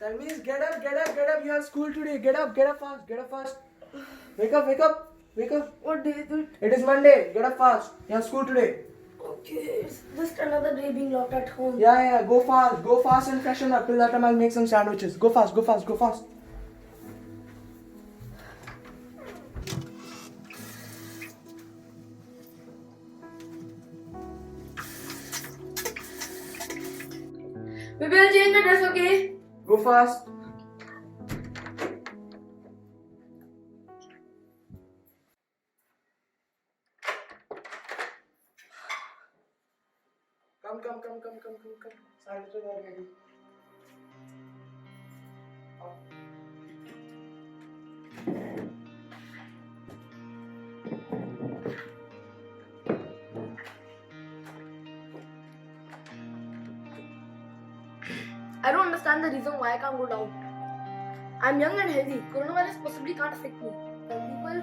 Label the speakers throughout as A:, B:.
A: Tanveez, get up, get up, get up. You have school today. Get up fast, get up fast. Wake up, wake up, wake up.
B: What day is it?
A: It is Monday. Get up fast. You have school today.
B: Okay, it's just another day being locked at home.
A: Yeah. Go fast and freshen up. Till that time I'll make some sandwiches. Go fast, go fast, go fast.
B: Maybe I'll change my dress, okay?
A: Go fast. Come. Sandwiches are ready.
B: I don't understand the reason why I can't go down. I'm young and healthy. Coronavirus possibly can't affect me. The people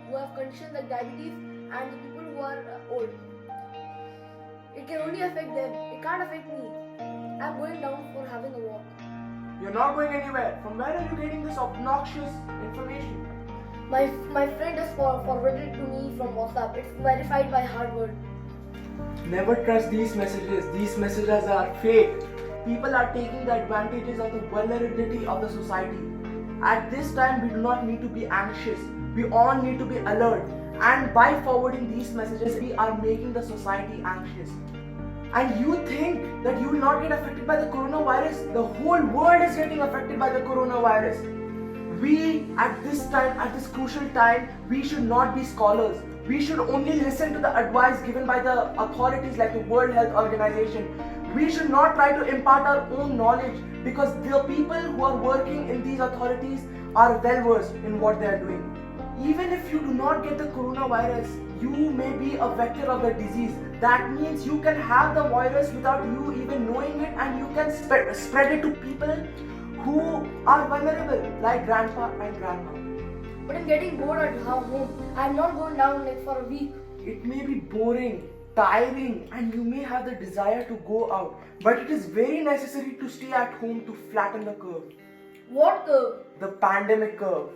B: who have conditions like diabetes and the people who are old. It can only affect them. It can't affect me. I'm going down for having a walk.
A: You're not going anywhere. From where are you getting this obnoxious information?
B: My friend has forwarded it to me from WhatsApp. It's verified by Harvard.
A: Never trust these messages. These messages are fake. People are taking the advantages of the vulnerability of the society. At this time, we do not need to be anxious. We all need to be alert. And by forwarding these messages, we are making the society anxious. And you think that you will not get affected by the coronavirus? The whole world is getting affected by the coronavirus. We, at this time, at this crucial time, we should not be scholars. We should only listen to the advice given by the authorities like the World Health Organization. We should not try to impart our own knowledge because the people who are working in these authorities are well versed in what they are doing. Even if you do not get the coronavirus, you may be a vector of the disease. That means you can have the virus without you even knowing it, and you can spread it to people who are vulnerable like grandpa and grandma.
B: But I'm getting bored at home. I'm not going down like for a week.
A: It may be boring, tiring, and you may have the desire to go out, but it is very necessary to stay at home to flatten the curve.
B: What curve?
A: The pandemic curve.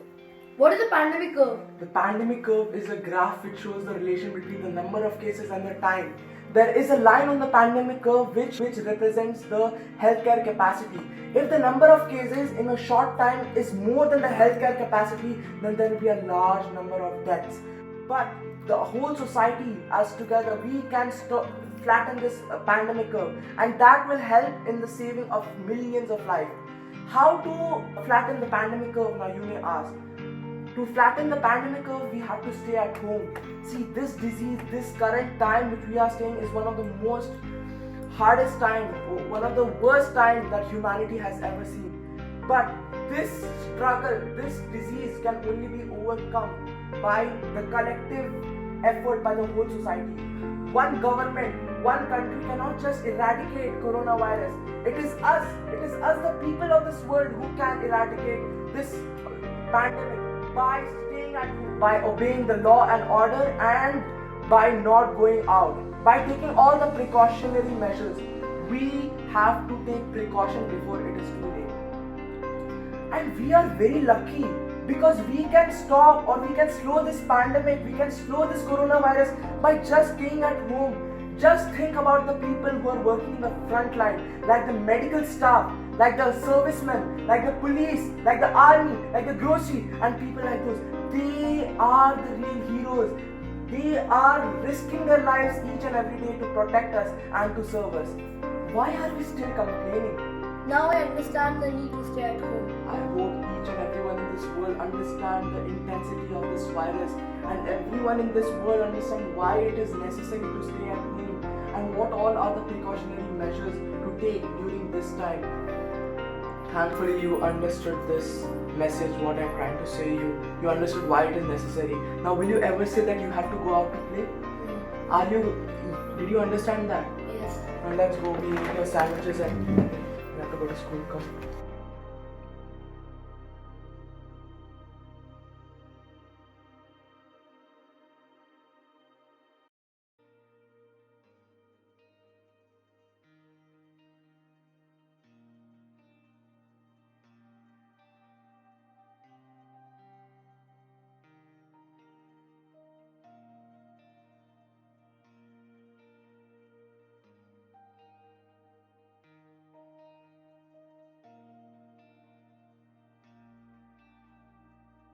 B: What is the pandemic curve?
A: The pandemic curve is a graph which shows the relation between the number of cases and the time. There is a line on the pandemic curve which represents the healthcare capacity. If the number of cases in a short time is more than the healthcare capacity, then there will be a large number of deaths. But the whole society as together, we can flatten this pandemic curve, and that will help in the saving of millions of lives. How to flatten the pandemic curve, now you may ask. To flatten the pandemic curve, we have to stay at home. See, this disease, this current time which we are staying is one of the most hardest time, one of the worst times that humanity has ever seen. But this struggle, this disease can only be overcome by the collective effort by the whole society. One government, one country cannot just eradicate coronavirus. It is us, the people of this world who can eradicate this pandemic by staying at home, by obeying the law and order, and by not going out, by taking all the precautionary measures. We have to take precaution before it is too late. And we are very lucky because we can stop or we can slow this pandemic, we can slow this coronavirus by just staying at home. Just think about the people who are working in the front line, like the medical staff, like the servicemen, like the police, like the army, like the grocery, and people like those. They are the real heroes. They are risking their lives each and every day to protect us and to serve us. Why are we still complaining?
B: Now I understand the need to stay at home.
A: I hope each and everyone in this world understand the intensity of this virus, and everyone in this world understand why it is necessary to stay at home and what all are the precautionary measures to take during this time. Thankfully, you understood this message, what I'm trying to say. You understood why it is necessary. Now, will you ever say that you have to go out to play? Did you understand that?
B: Yes.
A: Now let's go. We eat your sandwiches and we have to go to school. Come.